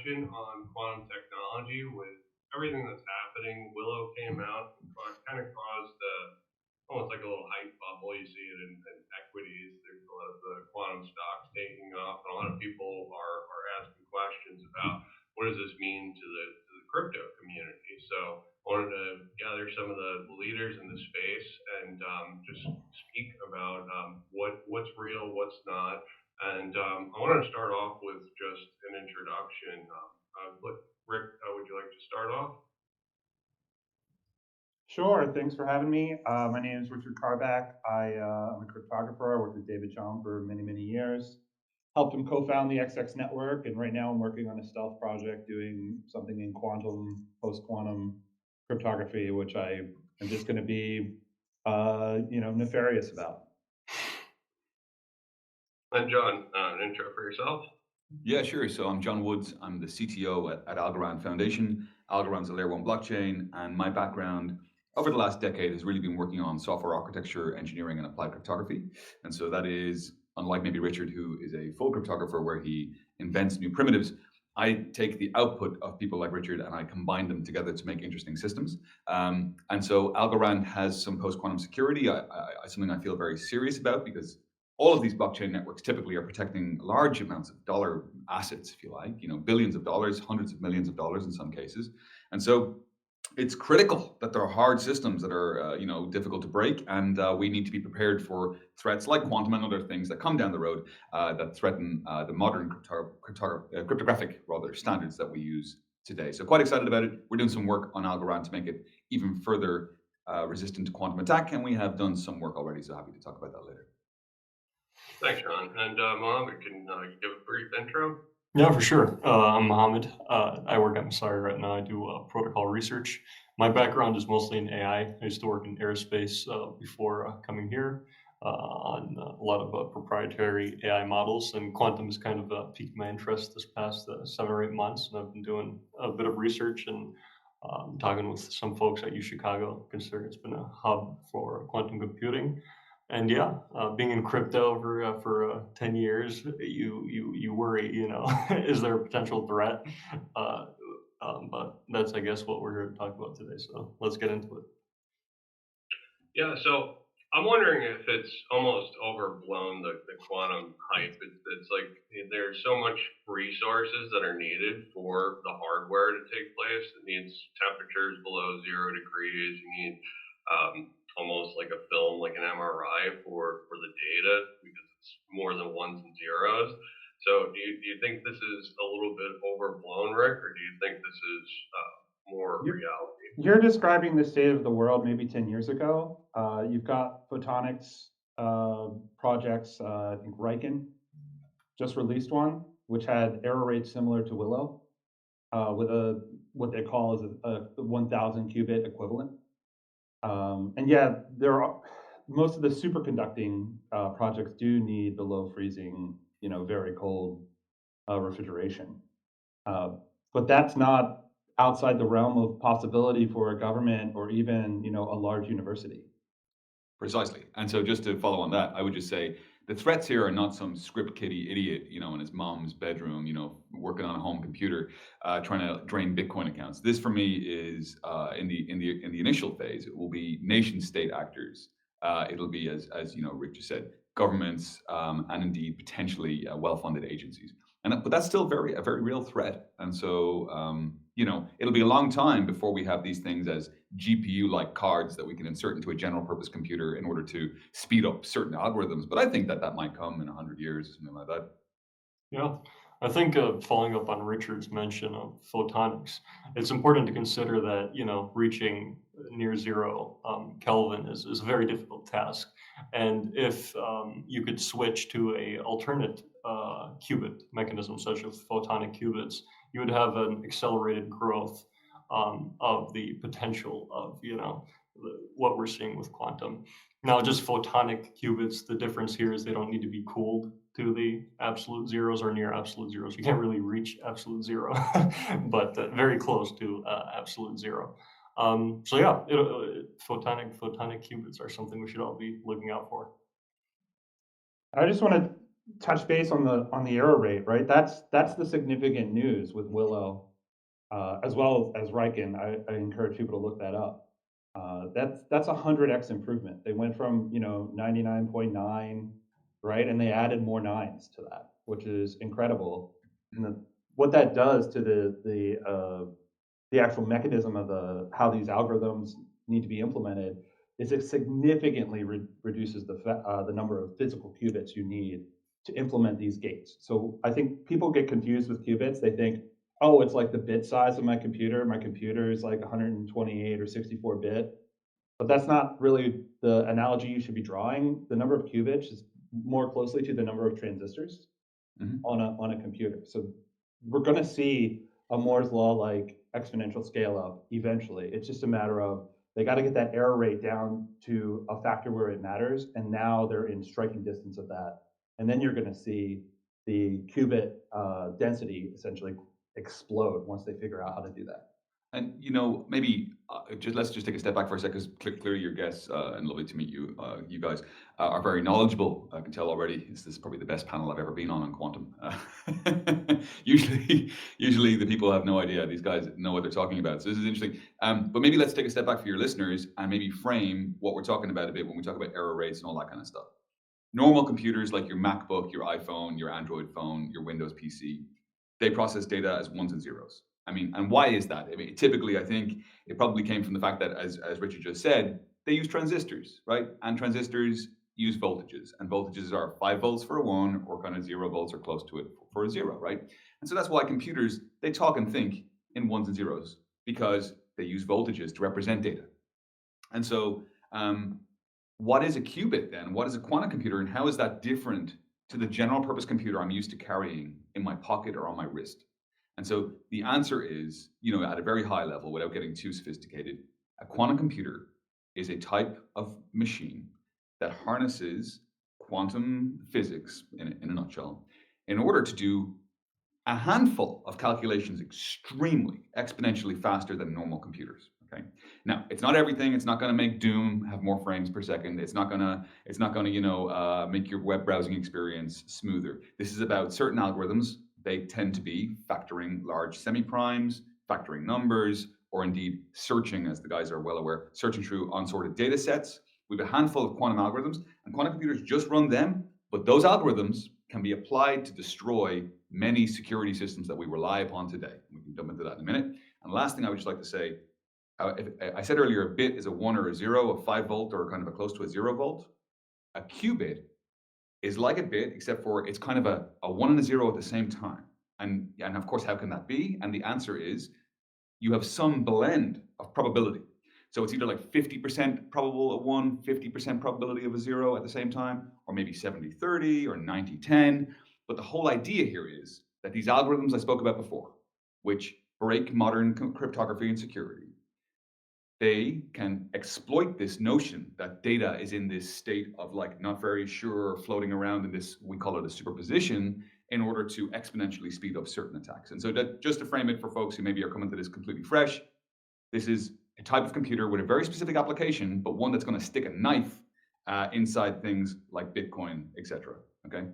question on quantum technology with everything that's happening. Willow came out and kind of caused almost like a little hype bubble. You see it in equities. There's a lot of the quantum stocks taking off, and a lot of people are asking questions about what does this mean to the crypto community. So I wanted to gather some of the leaders in the space and just speak about what's real, what's not. And I wanted to start off with just an introduction. Rick, would you like to start off? Sure. Thanks for having me. My name is Richard Carback. I'm a cryptographer. I worked with David Chong for many, many years. Helped him co-found the XX network, and right now I'm working on a stealth project doing something in quantum, post-quantum cryptography, which I am just going to be, nefarious about. And John, an intro for yourself. Yeah, sure. So I'm John Woods. I'm the CTO at Algorand Foundation. Algorand's a layer one blockchain, and my background over the last decade has really been working on software architecture, engineering, and applied cryptography. And so that is, unlike maybe Richard, who is a full cryptographer where he invents new primitives, I take the output of people like Richard and I combine them together to make interesting systems. And so Algorand has some post-quantum security, something I feel very serious about because all of these blockchain networks typically are protecting large amounts of dollar assets, if you like, billions of dollars, hundreds of millions of dollars in some cases. And so it's critical that there are hard systems that are, difficult to break, and we need to be prepared for threats like quantum and other things that come down the road that threaten the modern cryptographic standards that we use today. So quite excited about it. We're doing some work on Algorand to make it even further resistant to quantum attack, and we have done some work already. So happy to talk about that later. Thanks, John. And Mohammad, can you give a brief intro? Yeah, for sure. I'm Mohammad. I work at Messari right now. I do protocol research. My background is mostly in AI. I used to work in aerospace before coming here on a lot of proprietary AI models, and quantum has kind of piqued my interest this past 7 or 8 months. And I've been doing a bit of research and talking with some folks at U Chicago, considering it's been a hub for quantum computing. And yeah, being in crypto for 10 years, you worry, is there a potential threat? But that's, I guess, what we're here to talk about today. So let's get into it. Yeah, so I'm wondering if it's almost overblown the quantum hype. It's like there's so much resources that are needed for the hardware to take place. It needs temperatures below 0 degrees. You need almost like a film, like an MRI for the data because it's more than ones and zeros. So do you think this is a little bit overblown, Rick, or do you think this is more You're, reality? you're describing the state of the world maybe 10 years ago. You've got photonics projects. I think Riken just released one, which had error rates similar to Willow, with what they call as a 1,000 qubit equivalent. And yeah, most of the superconducting projects do need below freezing, very cold refrigeration. But that's not outside the realm of possibility for a government or even, a large university. Precisely. And so just to follow on that, I would just say the threats here are not some script kiddie idiot, in his mom's bedroom, working on a home computer, trying to drain Bitcoin accounts. This for me is in the initial phase, it will be nation state actors. It'll be as Rick just said, governments and indeed potentially well-funded agencies. But that's still a very real threat. And so it'll be a long time before we have these things as GPU-like cards that we can insert into a general purpose computer in order to speed up certain algorithms. But I think that might come in 100 years, something like that. Yeah, I think following up on Richard's mention of photonics, it's important to consider that, reaching near zero Kelvin is a very difficult task. And if you could switch to a alternate qubit mechanism, such as photonic qubits, you would have an accelerated growth of the potential of, what we're seeing with quantum. Now, just photonic qubits, the difference here is they don't need to be cooled to the absolute zeros or near absolute zeros. You can't really reach absolute zero, but very close to absolute zero. So yeah, photonic qubits are something we should all be looking out for. I just want to touch base on the error rate, right? That's the significant news with Willow, as well as Riken. I encourage people to look that up. That's 100x improvement. They went from 99.9, right, and they added more nines to that, which is incredible. And what that does to the actual mechanism of how these algorithms need to be implemented is it significantly reduces the number of physical qubits you need to implement these gates. So I think people get confused with qubits. They think, oh, it's like the bit size of my computer. My computer is like 128 or 64 bit, but that's not really the analogy you should be drawing. The number of qubits is more closely to the number of transistors Mhm. on a computer. So we're going to see a Moore's law like exponential scale up eventually. It's just a matter of they got to get that error rate down to a factor where it matters, and now they're in striking distance of that. And then you're going to see the qubit density essentially explode once they figure out how to do that. And maybe let's just take a step back for a second, because clearly your guests, and lovely to meet you, you guys are very knowledgeable. I can tell already. This is probably the best panel I've ever been on quantum. Usually the people have no idea. These guys know what they're talking about. So this is interesting. But maybe let's take a step back for your listeners and maybe frame what we're talking about a bit when we talk about error rates and all that kind of stuff. Normal computers like your MacBook, your iPhone, your Android phone, your Windows PC, they process data as ones and zeros. I mean, and why is that? I mean, typically, I think it probably came from the fact that, as Richard just said, they use transistors, right? And transistors use voltages, and voltages are 5 volts for a 1, or kind of 0 volts or close to it for a 0, right? And so that's why computers, they talk and think in ones and zeros, because they use voltages to represent data. And so, what is a qubit then? What is a quantum computer, and how is that different to the general purpose computer I'm used to carrying in my pocket or on my wrist? And so the answer is, at a very high level, without getting too sophisticated, a quantum computer is a type of machine that harnesses quantum physics, in a nutshell, in order to do a handful of calculations extremely exponentially faster than normal computers. Okay. Now, it's not everything. It's not going to make Doom have more frames per second. It's not going to make your web browsing experience smoother. This is about certain algorithms. They tend to be factoring large semi-primes, factoring numbers, or indeed searching, as the guys are well aware, searching through unsorted data sets. We have a handful of quantum algorithms, and quantum computers just run them, but those algorithms can be applied to destroy many security systems that we rely upon today. We can jump into that in a minute. And the last thing I would just like to say, I said earlier, a bit is a 1 or a 0, a 5 volt or kind of a close to a 0 volt. A qubit is like a bit, except for it's kind of a 1 and a 0 at the same time. And of course, how can that be? And the answer is you have some blend of probability. So it's either like 50% probable of 1, 50% probability of a 0 at the same time, or maybe 70-30 or 90-10. But the whole idea here is that these algorithms I spoke about before, which break modern cryptography and security, they can exploit this notion that data is in this state of like not very sure, floating around in this, we call it a superposition, in order to exponentially speed up certain attacks. And so that, just to frame it for folks who maybe are coming to this completely fresh, this is a type of computer with a very specific application, but one that's going to stick a knife inside things like Bitcoin, etc. Okay.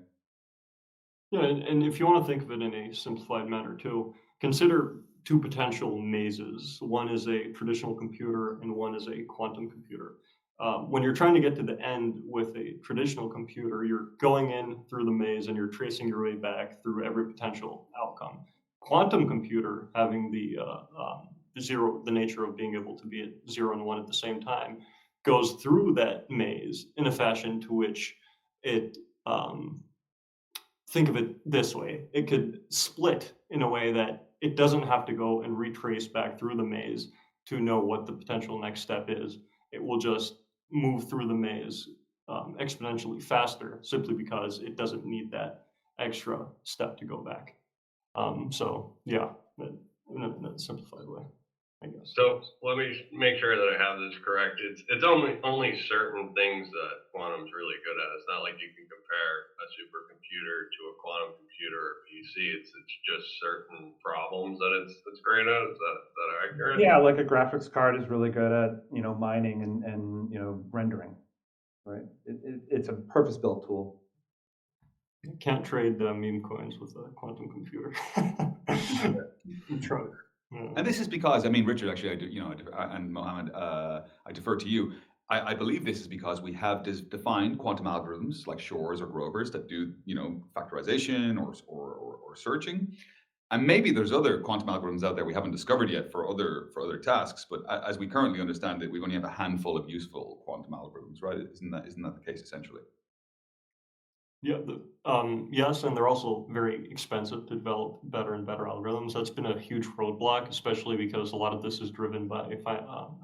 Yeah, and if you want to think of it in a simplified manner too, consider two potential mazes. One is a traditional computer and one is a quantum computer. When you're trying to get to the end with a traditional computer, you're going in through the maze and you're tracing your way back through every potential outcome. Quantum computer, having the zero, the nature of being able to be at 0 and 1 at the same time, goes through that maze in a fashion to which it think of it this way. It could split in a way that it doesn't have to go and retrace back through the maze to know what the potential next step is. It will just move through the maze exponentially faster simply because it doesn't need that extra step to go back. So yeah, in a simplified way, I guess. So let me make sure that I have this correct. It's only certain things that quantum's really good at. It's not like you can compare a supercomputer to a quantum computer or PC. It's just certain problems that it's great at. Is that accurate? Yeah, like a graphics card is really good at mining and rendering, right? It's a purpose-built tool. Can't trade meme coins with a quantum computer. Trump. Yeah. And this is because, I mean, Richard, actually, and Mohammed, I defer to you. I believe this is because we have defined quantum algorithms like Shor's or Grover's that do, factorization or searching. And maybe there's other quantum algorithms out there we haven't discovered yet for other tasks. But as we currently understand it, we only have a handful of useful quantum algorithms, right? Isn't that the case essentially? Yeah, yes, and they're also very expensive to develop better and better algorithms. That's been a huge roadblock, especially because a lot of this is driven by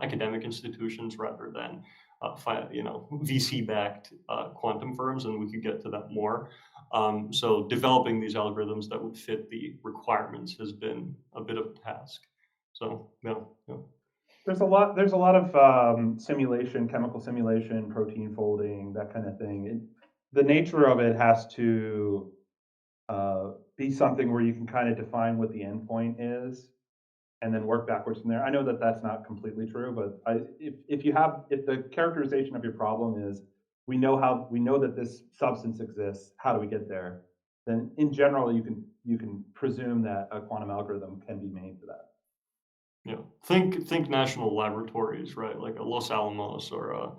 academic institutions rather than VC-backed quantum firms, and we could get to that more. So developing these algorithms that would fit the requirements has been a bit of a task. So yeah, yeah. There's a lot of simulation, chemical simulation, protein folding, that kind of thing. The nature of it has to be something where you can kind of define what the endpoint is and then work backwards from there. I know that that's not completely true, but if the characterization of your problem is we know that this substance exists, how do we get there? Then in general you can presume that a quantum algorithm can be made for that. Yeah, think national laboratories, right? Like a Los Alamos or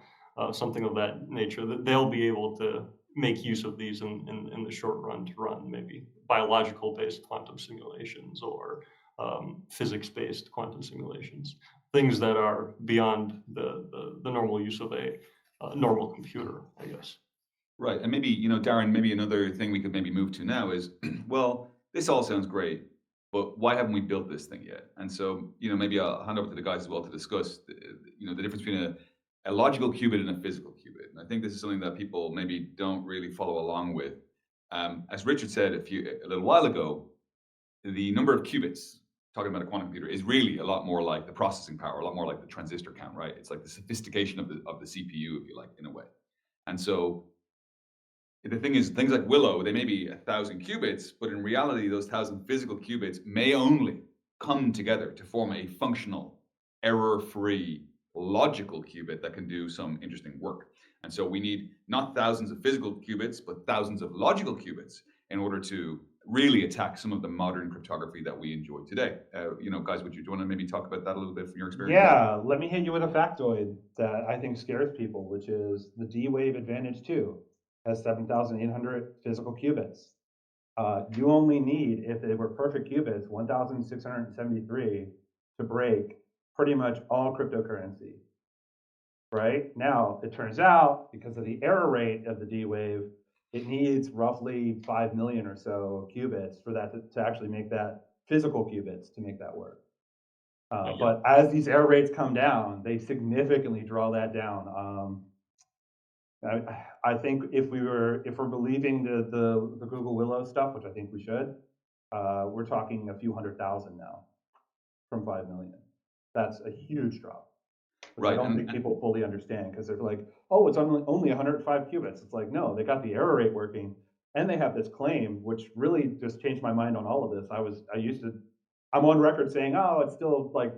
something of that nature. That they'll be able to make use of these in the short run to run maybe biological based quantum simulations or physics based quantum simulations. Things that are beyond the normal use of a normal computer, I guess. Right. And maybe, Darren, maybe another thing we could maybe move to now is, well, this all sounds great, but why haven't we built this thing yet? And so, maybe I'll hand over to the guys as well to discuss, the difference between a logical qubit and a physical qubit. And I think this is something that people maybe don't really follow along with. As Richard said a little while ago, the number of qubits, talking about a quantum computer, is really a lot more like the processing power, a lot more like the transistor count, right? It's like the sophistication of the CPU, if you like, in a way. And so the thing is, things like Willow, they may be 1,000 qubits, but in reality, those 1,000 physical qubits may only come together to form a functional, error-free, logical qubit that can do some interesting work. And so we need not thousands of physical qubits, but thousands of logical qubits in order to really attack some of the modern cryptography that we enjoy today. Guys, do you want to maybe talk about that a little bit from your experience? Yeah, let me hit you with a factoid that I think scares people, which is the D-Wave Advantage 2 has 7,800 physical qubits. You only need, if they were perfect qubits, 1,673 to break pretty much all cryptocurrency. Right? Now, it turns out, because of the error rate of the D-Wave, it needs roughly 5 million or so qubits for that to actually make that physical qubits to make that work. But as these error rates come down, they significantly draw that down. I think if we're believing the Google Willow stuff, which I think we should, we're talking a few 100,000 now from 5 million. That's a huge drop, which I Right. don't think people fully understand, because they're like, oh, it's only 105 qubits. It's like, no, they got the error rate working, and they have this claim, which really just changed my mind on all of this. I'm on record saying, oh, it's still like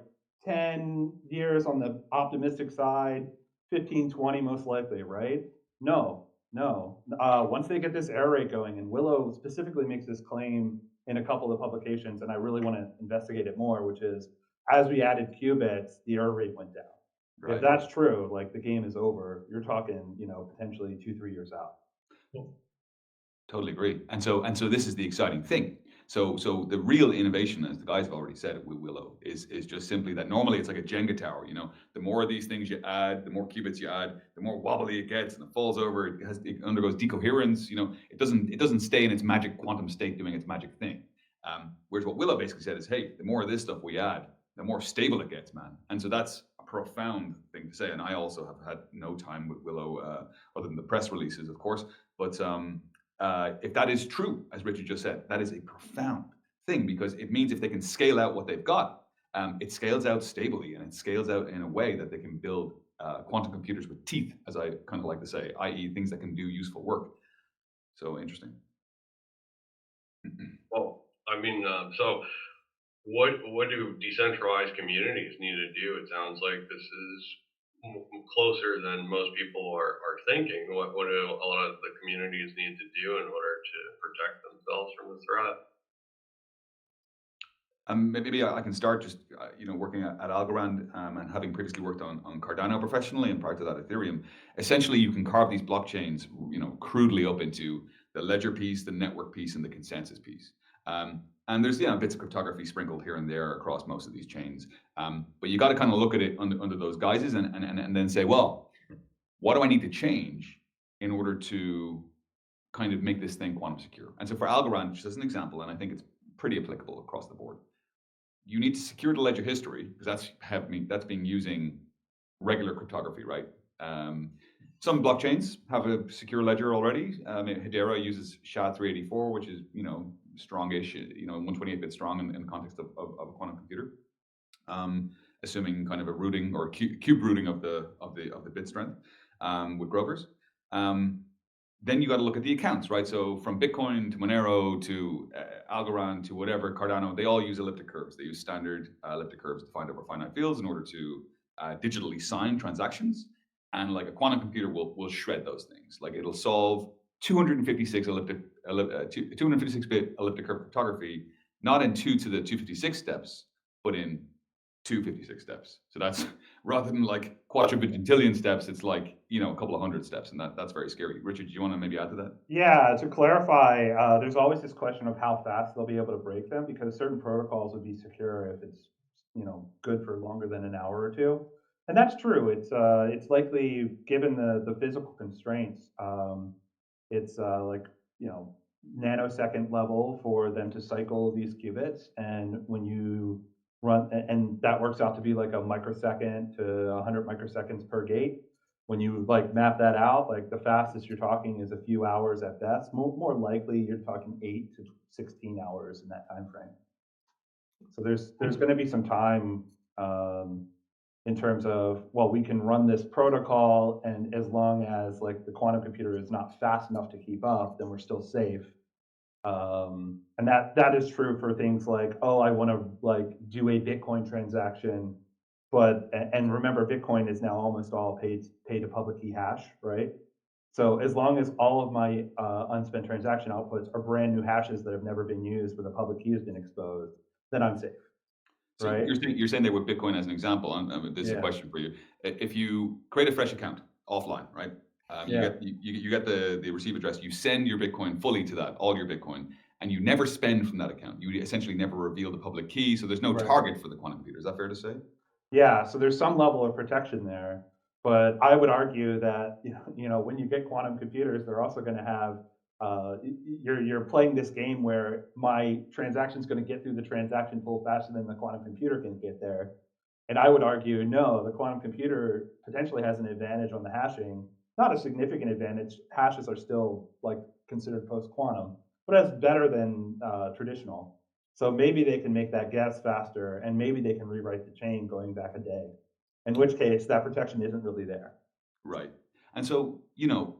10 years on the optimistic side, 15, 20 most likely, right? No, no. Once they get this error rate going, and Willow specifically makes this claim in a couple of publications, and I really want to investigate it more, which is as we added qubits, the error rate went down. Right. If that's true, like the game is over. You're talking, potentially 2-3 years out. Totally agree. And so this is the exciting thing. So the real innovation, as the guys have already said with Willow, is just simply that normally it's like a Jenga tower. The more of these things you add, the more qubits you add, the more wobbly it gets, and it falls over. It undergoes decoherence. It doesn't stay in its magic quantum state doing its magic thing. Whereas what Willow basically said is, hey, the more of this stuff we add, the more stable it gets, man. And so that's a profound thing to say. And I also have had no time with Willow other than the press releases, of course, but. If that is true, as Richard just said, that is a profound thing, because it means if they can scale out what they've got, it scales out stably, and it scales out in a way that they can build quantum computers with teeth, as I kind of like to say, i.e. things that can do useful work. So interesting. Well, so what do decentralized communities need to do? It sounds like this is closer than most people are thinking. What do a lot of the communities need to do in order to protect themselves from the threat. Maybe I can start just working at Algorand and having previously worked on Cardano professionally and prior to that Ethereum. Essentially, you can carve these blockchains, crudely up into the ledger piece, the network piece, and the consensus piece. And there's bits of cryptography sprinkled here and there across most of these chains. But you got to kind of look at it under those guises and then say, well, what do I need to change in order to kind of make this thing quantum secure? And so for Algorand, just as an example, and I think it's pretty applicable across the board, you need to secure the ledger history because that's being using regular cryptography, right? Some blockchains have a secure ledger already. Hedera uses SHA-384, which is strongish, 128-bit strong in the context of a quantum computer, assuming kind of a rooting or cube rooting of the bit strength with Grovers. Then you got to look at the accounts, right? So from Bitcoin to Monero to Algorand to whatever, Cardano, they all use elliptic curves. They use standard elliptic curves defined over finite fields in order to digitally sign transactions. And like a quantum computer will shred those things. Like it'll solve 256-bit elliptic curve cryptography, not in 2 to the 256 steps, but in 256 steps. So that's rather than like quadrillion steps, it's like a couple of hundred steps, and that's very scary. Richard, do you want to maybe add to that? Yeah, to clarify, there's always this question of how fast they'll be able to break them, because certain protocols would be secure if it's good for longer than an hour or two, and that's true. It's likely, given the physical constraints, it's like nanosecond level for them to cycle these qubits, and when you run, and that works out to be like a microsecond to 100 microseconds per gate. When you like map that out, like the fastest you're talking is a few hours at best. More likely you're talking 8 to 16 hours in that time frame. So there's going to be some time in terms of, well, we can run this protocol, and as long as like the quantum computer is not fast enough to keep up, then we're still safe. And that is true for things like, oh, I want to like do a Bitcoin transaction, and remember, Bitcoin is now almost all paid to public key hash, right? So as long as all of my unspent transaction outputs are brand new hashes that have never been used, where the public key has been exposed, then I'm safe. So right? you're saying there with Bitcoin as an example, and this is a question for you. If you create a fresh account offline, right? You get the receive address, you send your Bitcoin fully to that, all your Bitcoin, and you never spend from that account. You essentially never reveal the public key, so there's no target for the quantum computer. Is that fair to say? Yeah, so there's some level of protection there, but I would argue that when you get quantum computers, they're also going to have you're playing this game where my transaction's going to get through the transaction pool faster than the quantum computer can get there. And I would argue, no, the quantum computer potentially has an advantage on the hashing, not a significant advantage. Hashes are still like considered post-quantum, but it's better than traditional. So maybe they can make that guess faster, and maybe they can rewrite the chain going back a day, in which case that protection isn't really there. Right. And so,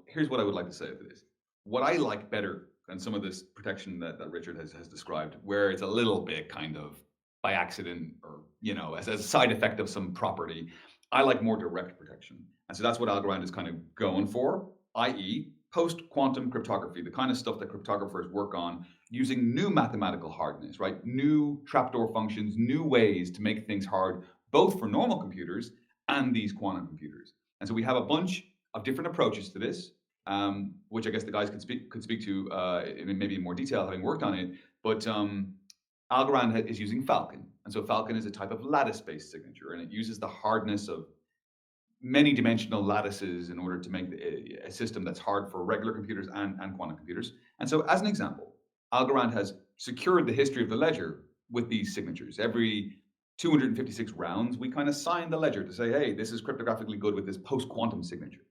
here's what I would like to say for this. What I like better than some of this protection that Richard has described, where it's a little bit kind of by accident or, as a side effect of some property, I like more direct protection. And so that's what Algorand is kind of going for, i.e. post-quantum cryptography, the kind of stuff that cryptographers work on using new mathematical hardness, right? New trapdoor functions, new ways to make things hard, both for normal computers and these quantum computers. And so we have a bunch of different approaches to this, which I guess the guys could speak to in maybe more detail, having worked on it. But Algorand is using Falcon. And so Falcon is a type of lattice-based signature, and it uses the hardness of many dimensional lattices in order to make a system that's hard for regular computers and quantum computers. And so as an example, Algorand has secured the history of the ledger with these signatures. Every 256 rounds, we kind of sign the ledger to say, hey, this is cryptographically good with this post-quantum signature.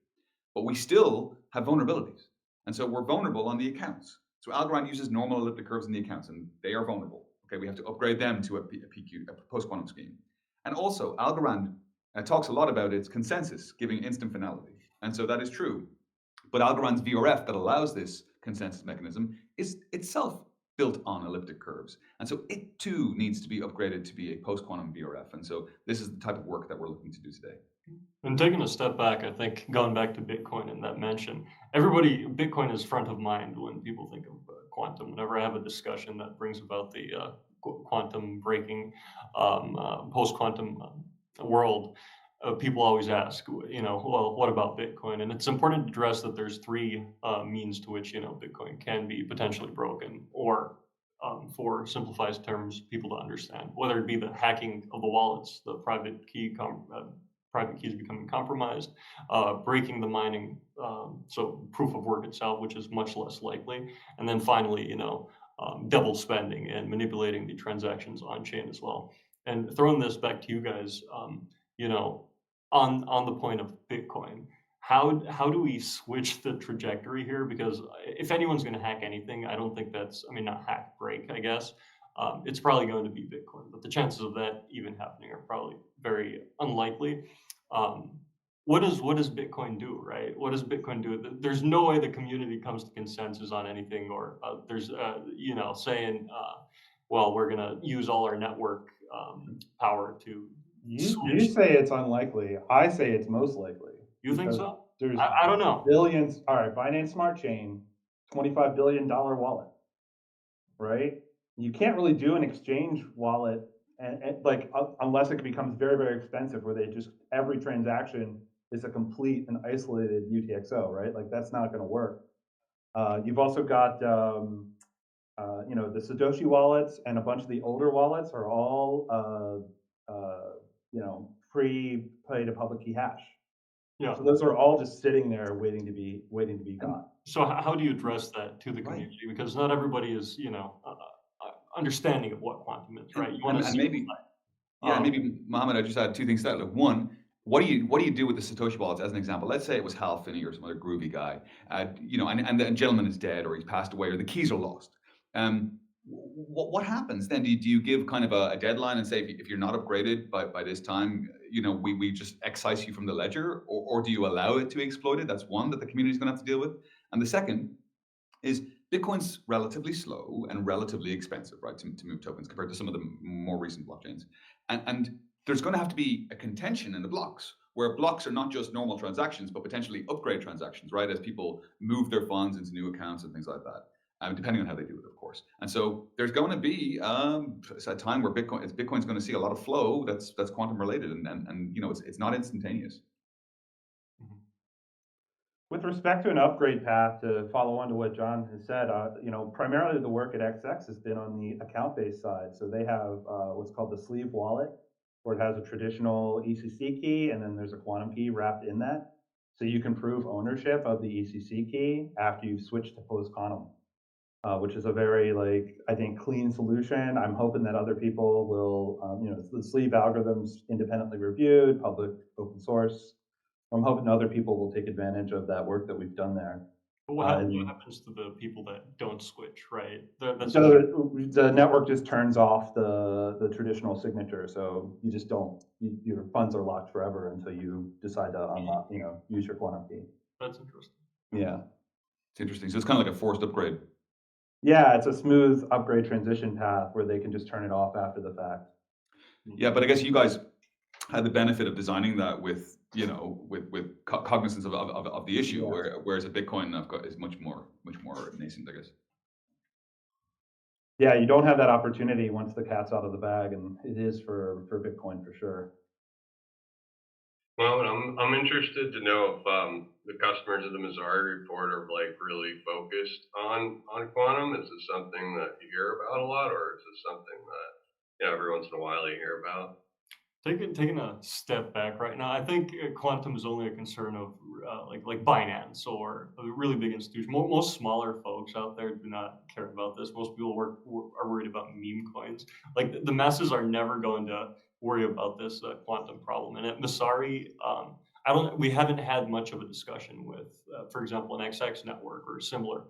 But we still have vulnerabilities. And so we're vulnerable on the accounts. So Algorand uses normal elliptic curves in the accounts, and they are vulnerable. Okay, we have to upgrade them to a post-quantum scheme. And also, Algorand talks a lot about its consensus, giving instant finality. And so that is true. But Algorand's VRF that allows this consensus mechanism is itself built on elliptic curves. And so it too needs to be upgraded to be a post-quantum VRF. And so this is the type of work that we're looking to do today. And taking a step back, I think going back to Bitcoin and that mention, Bitcoin is front of mind when people think of quantum. Whenever I have a discussion that brings about the quantum breaking, post quantum world, people always ask, well, what about Bitcoin? And it's important to address that there's three means to which, Bitcoin can be potentially broken, or for simplified terms, people to understand, whether it be the hacking of the wallets, the private keys becoming compromised, breaking the mining, so proof of work itself, which is much less likely, and then finally, double spending and manipulating the transactions on chain as well. And throwing this back to you guys, you know, on the point of Bitcoin, how do we switch the trajectory here? Because if anyone's going to hack anything, I don't think I mean, not hack, break, I guess. It's probably going to be Bitcoin, but the chances of that even happening are probably very unlikely. Um, what does Bitcoin do, right? What does Bitcoin do? There's no way the community comes to consensus on anything, or there's saying, well, we're gonna use all our network power to You switch. say it's unlikely. I say it's most likely You think because so? there's I don't know. billions. All right, Binance Smart Chain, $25 billion wallet, right? You can't really do an exchange wallet, and like unless it becomes very, very expensive, where they just every transaction is a complete and isolated UTXO, right? Like that's not going to work. You've also got the Satoshi wallets, and a bunch of the older wallets are all free pay to public key hash. Yeah. So those are all just sitting there waiting to be And got. So how do you address that to the right. community? Because not everybody is, understanding of what quantum is, right? You want to And maybe, simplify. yeah, and Um, maybe Mohammed, I just add two things to that. Look, one, what do you do with the Satoshi wallets as an example? Let's say it was Hal Finney or some other groovy guy, and the gentleman is dead or he's passed away or the keys are lost. What happens then? Do you give kind of a deadline and say if you're not upgraded by this time, we just excise you from the ledger, or do you allow it to be exploited? That's one that the community is going to have to deal with. And the second is Bitcoin's relatively slow and relatively expensive, right, to move tokens compared to some of the more recent blockchains. And there's going to have to be a contention in the blocks, where blocks are not just normal transactions, but potentially upgrade transactions, right, as people move their funds into new accounts and things like that. Depending on how they do it, of course. And so there's going to be a time where Bitcoin's going to see a lot of flow that's quantum related, and it's not instantaneous. mhm. With respect to an upgrade path, to follow on to what John has said, primarily the work at XX has been on the account-based side. So they have what's called the sleeve wallet, where it has a traditional ECC key, and then there's a quantum key wrapped in that. So you can prove ownership of the ECC key after you've switched to post-quantum, which is a very, I think, clean solution. I'm hoping that other people will, the sleeve algorithms independently reviewed, public, open source. I'm hoping other people will take advantage of that work that we've done there. But what And happens to the people that don't switch, right? That's just so the network just turns off the traditional signature. So you just don't, your funds are locked forever until you decide to unlock, use your quantum key. that's interesting. Yeah. It's interesting. So it's kind of like a forced upgrade. Yeah, it's a smooth upgrade transition path where they can just turn it off after the fact. Yeah, but I guess you guys had the benefit of designing that with cognizance of the issue, Yes. whereas a Bitcoin is much more nascent, I guess. Yeah, you don't have that opportunity once the cat's out of the bag, and it is for Bitcoin for sure. Well, I'm interested to know if the customers of the Messari report are like really focused on quantum. Is this something that you hear about a lot, or is this something that every once in a while you hear about? Taking a step back right now, I think quantum is only a concern of like Binance or a really big institution. Most smaller folks out there do not care about this. Most people are worried about meme coins. Like the masses are never going to worry about this quantum problem. And at Messari, we haven't had much of a discussion with, for example, an XX network or similar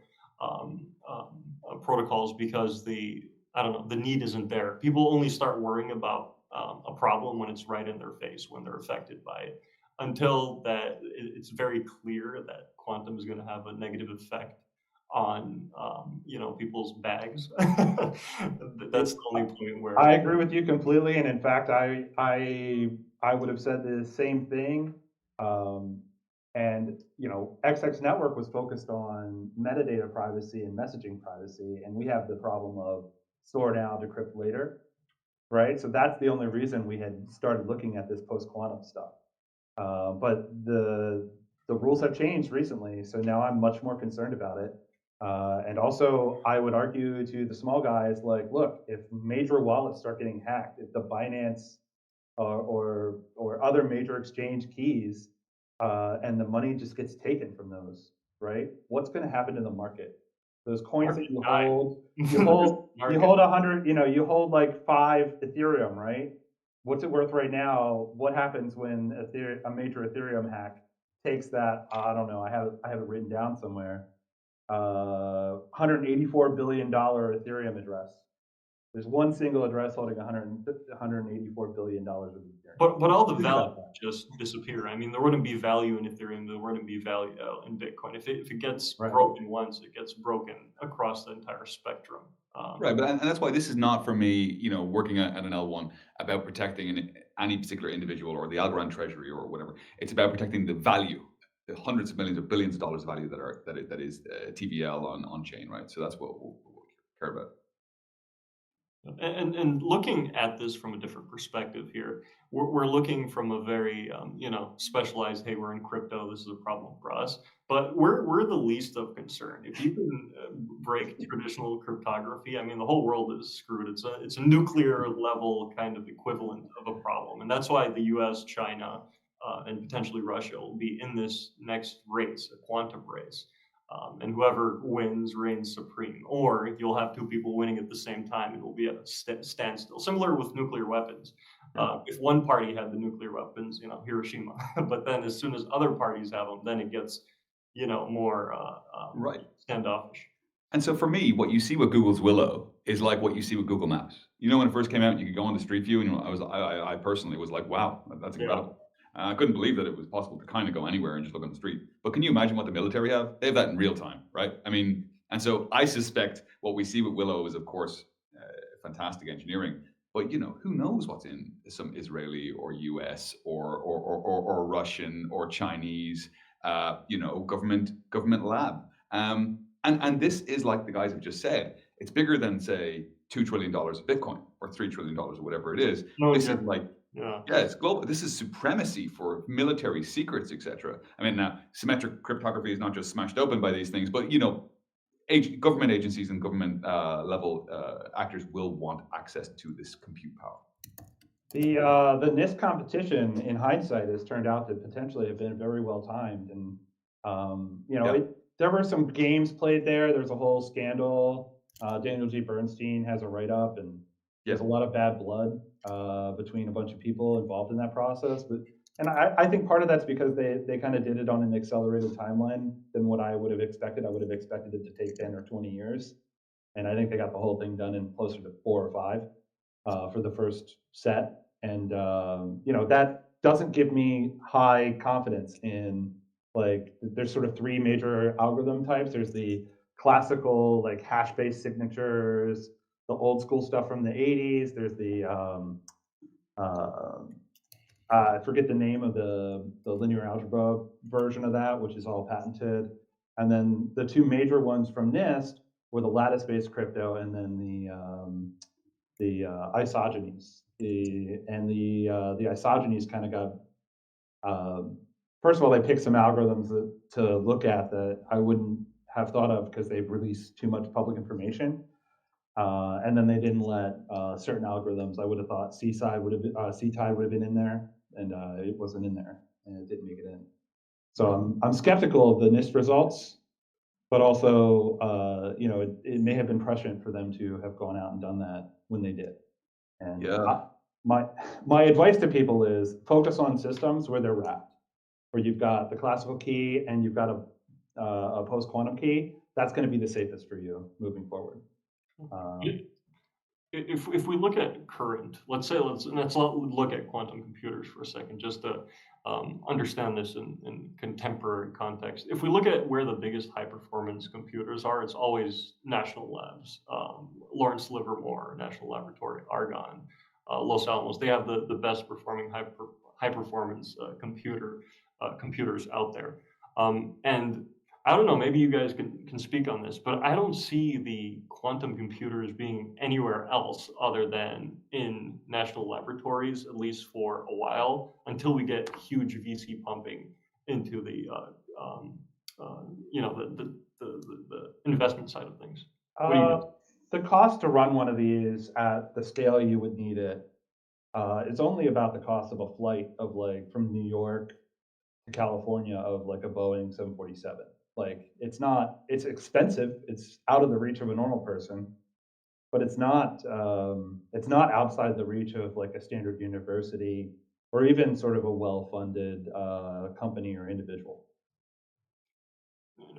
protocols, because I don't know, the need isn't there. People only start worrying about a problem when it's right in their face, when they're affected by it. Until it's very clear that quantum is going to have a negative effect on people's bags. That's the only point where I agree with you completely, and in fact, I I would have said the same thing. Um, and XX network was focused on metadata privacy and messaging privacy, and we have the problem of store now, decrypt later, right? So that's the only reason we had started looking at this post quantum stuff. But the rules have changed recently, so now I'm much more concerned about it. And also, I would argue to the small guys, like, look, if major wallets start getting hacked, if the Binance or other major exchange keys, and the money just gets taken from those, right? What's going to happen to the market? Those coins that Market you died. hold, you There's hold, you market. hold 100, you hold like 5 Ethereum, right? What's it worth right now? What happens when a major Ethereum hack takes that? I don't know. I have it written down somewhere. $184 billion Ethereum address. There's one single address holding $184 billion of Ethereum. But all the Think value about that. just disappear. I mean, there wouldn't be value in Ethereum. There wouldn't be value in Bitcoin. If it gets Right. broken once, it gets broken across the entire spectrum. Right, but and that's why this is not for me, working at an L1 about protecting any particular individual or the Algorand treasury or whatever. It's about protecting the value, the hundreds of millions or billions of dollars of value that is TVL on chain, right? So that's what we'll care about. And looking at this from a different perspective here, we're looking from a very specialized. Hey, we're in crypto. This is a problem for us, but we're the least of concern. If you can break traditional cryptography, I mean, the whole world is screwed. It's a nuclear level kind of equivalent of a problem, and that's why the U.S., China, and potentially Russia will be in this next race, a quantum race. And whoever wins reigns supreme. Or you'll have two people winning at the same time, it will be at a standstill. Similar with nuclear weapons. If one party had the nuclear weapons, Hiroshima, but then as soon as other parties have them, then it gets, more Right. standoffish. And so for me, what you see with Google's Willow is like what you see with Google Maps. When it first came out, you could go on the Street View, and I personally was like, wow, that's incredible. I couldn't believe that it was possible to kind of go anywhere and just look on the street. But can you imagine what the military have? They have that in real time, right? I mean, and so I suspect what we see with Willow is, of course, fantastic engineering. But who knows what's in some Israeli or US or Russian or Chinese, government lab. And this is, like the guys have just said, it's bigger than, say, $2 trillion of Bitcoin or $3 trillion or whatever it is. No, This is exactly. like, yeah, it's global. This is supremacy for military secrets, etc. I mean, now symmetric cryptography is not just smashed open by these things, but government agencies and government level actors will want access to this compute power. The NIST competition, in hindsight, has turned out to potentially have been very well timed, and there were some games played there. There's a whole scandal. Daniel G. Bernstein has a write-up, and there's a lot of bad blood between a bunch of people involved in that process. And I think part of that's because they kind of did it on an accelerated timeline than what I would have expected. I would have expected it to take 10 or 20 years, and I think they got the whole thing done in closer to 4 or 5 for the first set. And that doesn't give me high confidence in, like, there's sort of 3 major algorithm types. There's the classical, like, hash-based signatures, the old school stuff from the 80s. There's the I forget the name of the linear algebra version of that, which is all patented. And then the 2 major ones from NIST were the lattice-based crypto, and then the isogenies. The isogenies kind of got, first of all, they picked some algorithms to look at that I wouldn't have thought of because they've released too much public information. And then they didn't let certain algorithms. I would have thought C-tide would have been in there, and it wasn't in there, and it didn't make it in. So I'm skeptical of the NIST results, but also it may have been prescient for them to have gone out and done that when they did. And my advice to people is focus on systems where they're wrapped, where you've got the classical key and you've got a post-quantum key. That's going to be the safest for you moving forward. If we look at current, let's look at quantum computers for a second, just to understand this in contemporary context. If we look at where the biggest high performance computers are, it's always national labs. Lawrence Livermore National Laboratory, Argonne, Los Alamos. They have the best performing high performance computers out there. And I don't know, maybe you guys can speak on this, but I don't see the quantum computers being anywhere else other than in national laboratories, at least for a while, until we get huge VC pumping into the you know, the investment side of things. What do you Uh, guys? the cost to run one of these at the scale you would need it is only about the cost of a flight of like from New York to California of like a Boeing 747. Like it's expensive. It's out of the reach of a normal person, but it's not outside the reach of like a standard university or even sort of a well-funded company or individual.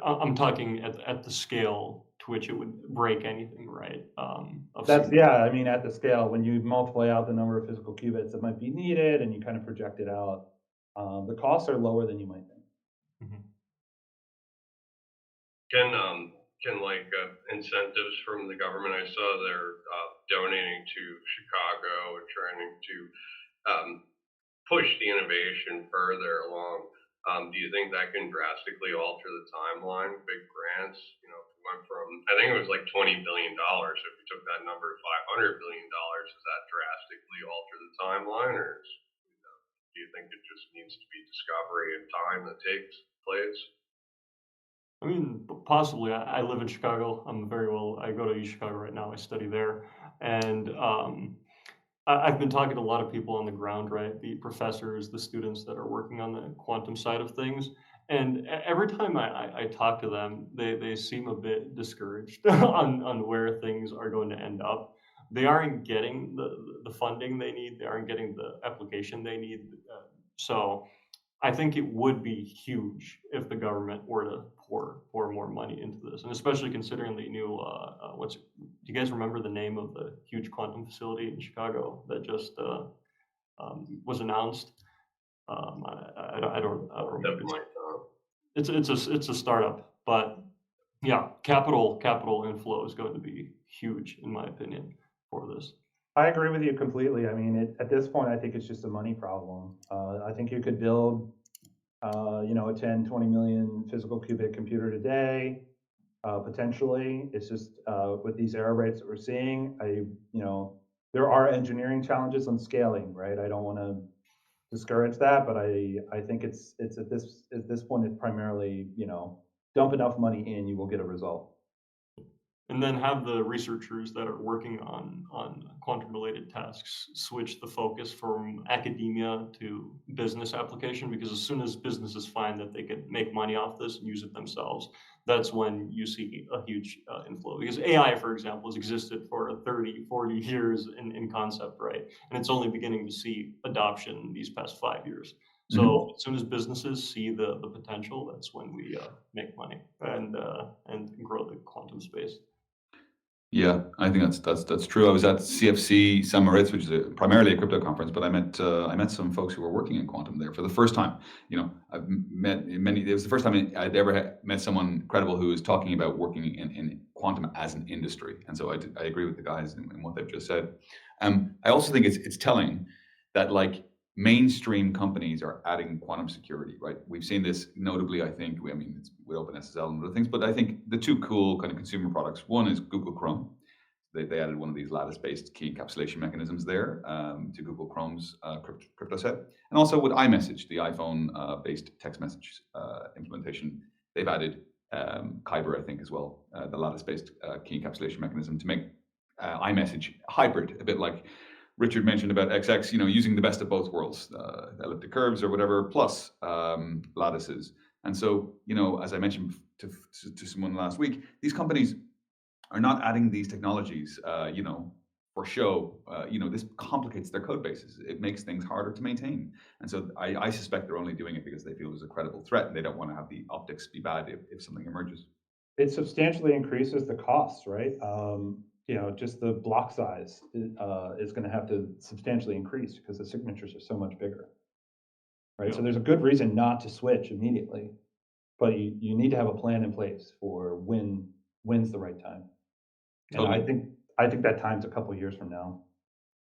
I'm talking at the scale to which it would break anything, right? Of That's significance. yeah. I mean, at the scale, when you multiply out the number of physical qubits that might be needed, and you kind of project it out, the costs are lower than you might think. Mhm. Can like incentives from the government? I saw they're donating to Chicago and trying to um, push the innovation further along. Do you think that can drastically alter the timeline? Big grants, if we went from, I think it was like $20 billion. If you took that number to $500 billion, does that drastically alter the timeline, or do you think it just needs to be discovery and time that takes place? I mean, possibly. I live in Chicago. I go to East Chicago right now. I study there. And I've been talking to a lot of people on the ground, right? The professors, the students that are working on the quantum side of things. And every time I talk to them, they seem a bit discouraged on where things are going to end up. They aren't getting the funding they need. They aren't getting the application they need. So I think it would be huge if the government were to pour more money into this, and especially considering the new do you guys remember the name of the huge quantum facility in Chicago that just was announced? I don't That remember. might not. It's a startup, but yeah, capital inflow is going to be huge in my opinion for this. I agree with you completely. I mean, at this point, I think it's just a money problem. I think you could build, a 10, 20 million physical qubit computer today, potentially. It's just with these error rates that we're seeing, there are engineering challenges on scaling, right? I don't want to discourage that, but I think it's at this point, it's primarily, dump enough money in, you will get a result. And then have the researchers that are working on quantum related tasks switch the focus from academia to business application, because as soon as businesses find that they can make money off this and use it themselves, that's when you see a huge inflow. Because AI, for example, has existed for 30 40 years in concept, right? And it's only beginning to see adoption these past 5 years. So as soon as businesses see the potential, that's when we make money and grow the quantum space. Yeah, I think that's true. I was at CFC San Moritz, which is primarily a crypto conference, but I met some folks who were working in quantum there for the first time. I've met many. It was the first time I'd ever met someone credible who was talking about working in quantum as an industry, and so I agree with the guys in what they've just said. I also think it's telling that like mainstream companies are adding quantum security, right? We've seen this notably, I think, it's with OpenSSL and other things, but I think the two cool kind of consumer products, one is Google Chrome. They added one of these lattice-based key encapsulation mechanisms there to Google Chrome's crypto set. And also with iMessage, the iPhone-based text message implementation, they've added Kyber, I think, as well, the lattice-based key encapsulation mechanism to make iMessage hybrid, a bit like Richard mentioned about XX, using the best of both worlds, elliptic curves or whatever, plus lattices. And so, as I mentioned to someone last week, these companies are not adding these technologies, for show. This complicates their code bases. It makes things harder to maintain. And so I suspect they're only doing it because they feel there's a credible threat and they don't want to have the optics be bad if something emerges. It substantially increases the costs, right? Just the block size is going to have to substantially increase because the signatures are so much bigger, right? Yeah. So there's a good reason not to switch immediately, but you need to have a plan in place for when's the right time. And Totally. I think that time's a couple years from now.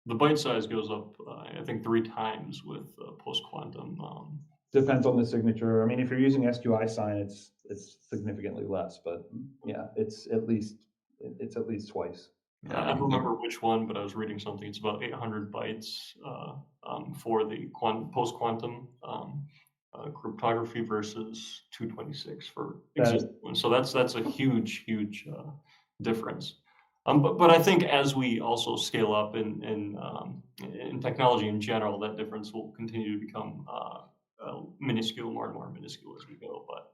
The byte size goes up, I think, 3 times with post-quantum. Depends on the signature. I mean, if you're using SQI sign, it's significantly less, but yeah, it's at least twice. Yeah, I don't remember which one, but I was reading something. It's about 800 bytes for the post-quantum cryptography versus 226 for That is, existing ones. So that's a huge, huge difference. But I think as we also scale up in technology in general, that difference will continue to become minuscule, more and more minuscule as we go. But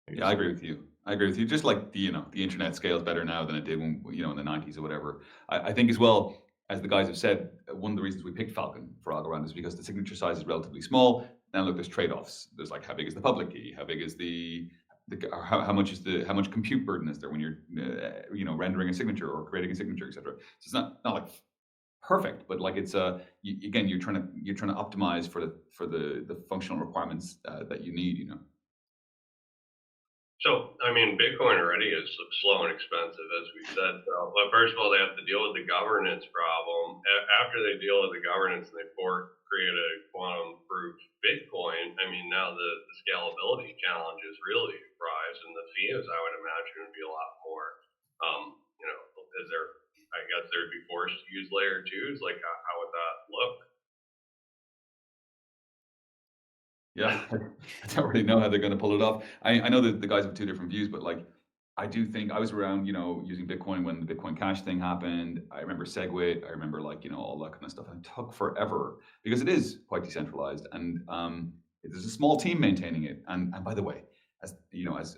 I yeah, I guess agree with you. I agree with you. Just like the internet scales better now than it did when in the 90s or whatever. I think as well, as the guys have said, one of the reasons we picked Falcon for Algorand is because the signature size is relatively small. Now look, there's trade-offs. There's like how big is the public key? How big is or how much is how much compute burden is there when you're rendering a signature or creating a signature, etc. So it's not like perfect, but like it's again you're trying to optimize for the functional requirements that you need. So, I mean, Bitcoin already is slow and expensive, as we said. So, but first of all, they have to deal with the governance problem. After they deal with the governance and they create a quantum-proof Bitcoin, I mean, now the scalability challenges really rise, and the fees, I would imagine, would be a lot more. Um, is there? I guess they'd be forced to use layer twos. Like, how would that look? Yeah, I don't really know how they're going to pull it off. I know that the guys have two different views, but like, I do think I was around, using Bitcoin when the Bitcoin Cash thing happened. I remember Segwit. I remember all that kind of stuff. And it took forever because it is quite decentralized, and there's a small team maintaining it. And by the way, as you know, as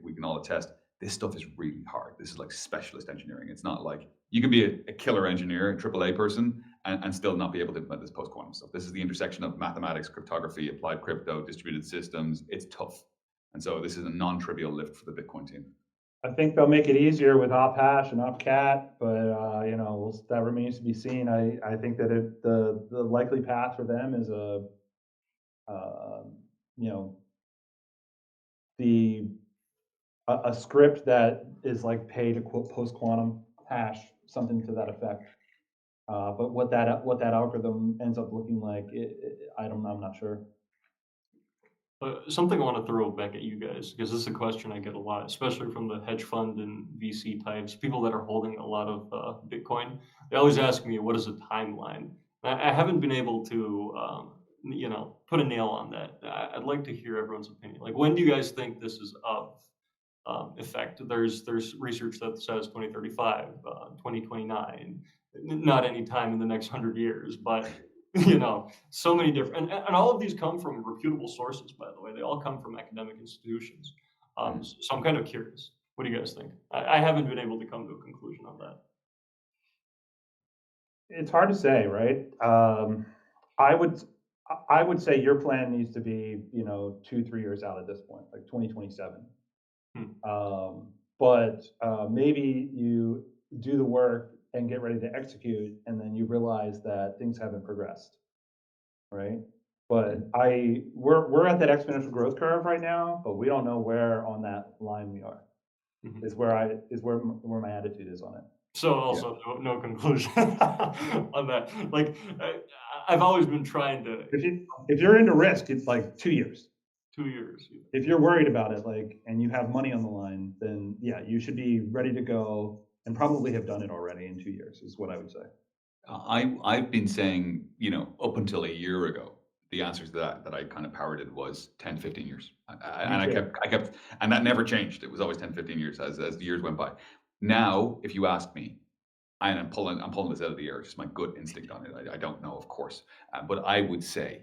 we can all attest, this stuff is really hard. This is like specialist engineering. It's not like you can be a killer engineer, a AAA person, and still not be able to implement this post-quantum stuff. This is the intersection of mathematics, cryptography, applied crypto, distributed systems. It's tough. And so this is a non-trivial lift for the Bitcoin team. I think they'll make it easier with op hash and opcat, but that remains to be seen. I think that the likely path for them is a script that is like pay to quote post quantum hash, something to that effect. But what that algorithm ends up looking like, I'm not sure. Something I want to throw back at you guys, because this is a question I get a lot, especially from the hedge fund and VC types, people that are holding a lot of Bitcoin. They always ask me, what is the timeline? I haven't been able to, put a nail on that. I'd like to hear everyone's opinion. Like, when do you guys think this is of effect? There's research that says 2035, 2029, not any time in the next 100 years, but so many different, and all of these come from reputable sources, by the way. They all come from academic institutions. So I'm kind of curious. What do you guys think? I haven't been able to come to a conclusion on that. It's hard to say, right? I would say your plan needs to be 2-3 years out at this point, like 2027. But maybe you do the work and get ready to execute, and then you realize that things haven't progressed, right? But we're at that exponential growth curve right now, but we don't know where on that line we are. Is where my attitude is on it. So also no conclusion on that. Like I've always been trying to. If you're into risk, it's like 2 years. 2 years. If you're worried about it, and you have money on the line, then yeah, you should be ready to go and probably have done it already in 2 years, is what I would say. I've been saying, up until a year ago, the answer to that I kind of parroted was 10, 15 years. I kept, and that never changed. It was always 10, 15 years as the years went by. Now, if you ask me, and I'm pulling this out of the air, just my gut instinct on it. I don't know, of course, but I would say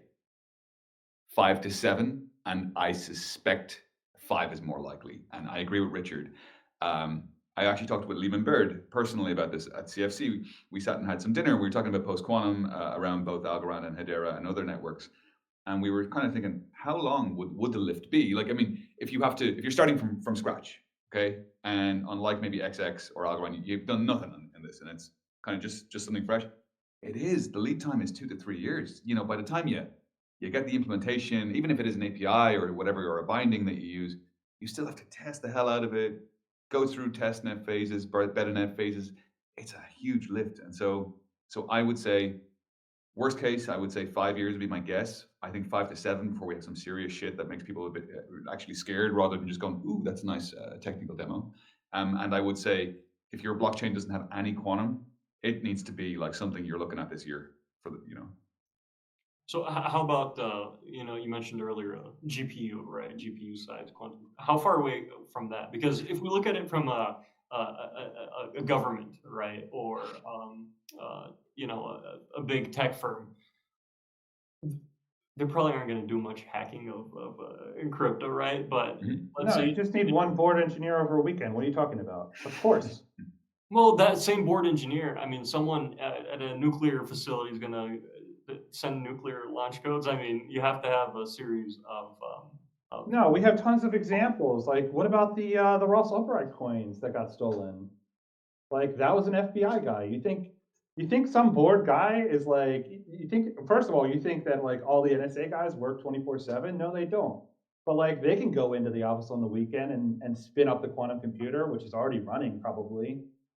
5 to 7, and I suspect 5 is more likely. And I agree with Richard. I actually talked with Lehman Bird personally about this at CFC. We sat and had some dinner. We were talking about post-quantum around both Algorand and Hedera and other networks. And we were kind of thinking, how long would the lift be? Like, I mean, if you're starting from scratch, okay, and unlike maybe XX or Algorand, you've done nothing in this, and it's kind of just something fresh. The lead time is 2 to 3 years. By the time you get the implementation, even if it is an API or whatever, or a binding that you use, you still have to test the hell out of it, go through testnet phases, beta net phases. It's a huge lift. And so So I would say, worst case, I would say 5 years would be my guess. I think 5 to 7 before we have some serious shit that makes people a bit actually scared rather than just going, ooh, that's a nice technical demo. And I would say if your blockchain doesn't have any quantum, it needs to be like something you're looking at this year for the, So how about you mentioned earlier GPU, right? GPU size quantum. How far away from that? Because if we look at it from a government, right, or a big tech firm, they probably aren't going to do much hacking of in crypto, right? But Mhm. let's No, say, you just need one board engineer over a weekend. What are you talking about? Of course. well, that same board engineer, I mean, someone at a nuclear facility is going to send nuclear launch codes. I mean, you have to have a series of No, we have tons of examples. Like, what about the Ross Ulbricht coins that got stolen? Like, that was an FBI guy. You think some board guy is like, you think, first of all, you think that like all the NSA guys work 24/7? No, they don't. But like they can go into the office on the weekend and spin up the quantum computer, which is already running probably,